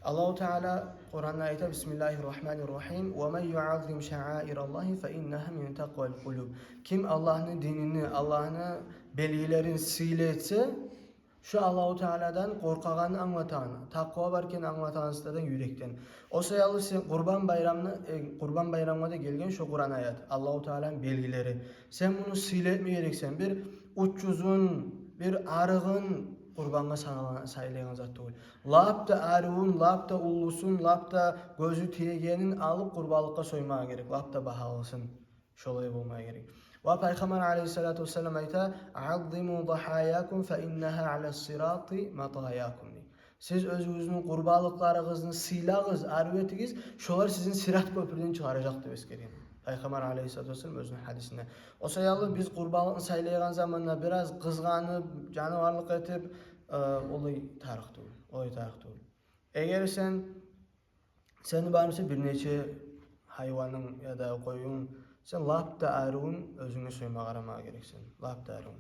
Allahu Teala Kur'an'da ayette Bismillahirrahmanirrahim. Ve men yu'azzim şa'airallahi fe inneha min taqval kulub. Kim Allah'ın dinini, Allah'ın belgilerini sile etse, şu Allahu Teala'dan korkağını anlatan, takva varken anlatanızdan yürekten. O sayalı sen Kurban Bayramı'na gelgen şu Kur'an ayet. Allahu Teala'nın belgileri. Sen bunu sile etmeyeceksen bir uçuzun, bir arığın kurbanğa saylayan zat değil. Lapta arığın, lapta ulusun, lapta gözü tiyegenin alıp kurbalıkka soymağa gerek. Lapta bahalısın. Şolay bulmaya gerek. Ve Peygamber aleyhissalatu vesselam ayta "Azzimu dahayakum fe innaha ala's-sirati matayakum." Siz özünüzün qurbalıqlarınızı silağız, arvetigiz, şolar sizin sirat köprüden çıkaracak diye eskeriyen. Peygamber aleyhissalatu vesselam özünün hadisinde. O sayalı biz qurbalıqını saylayan zamanla biraz kızganıp, canavarlık etip olay tarih değil. Olay tarih değil. Eğer sen barımsa bir neçe hayvanın ya da koyun sen lapta arun özünü soyma qaramağa gereksin. Lapta arun.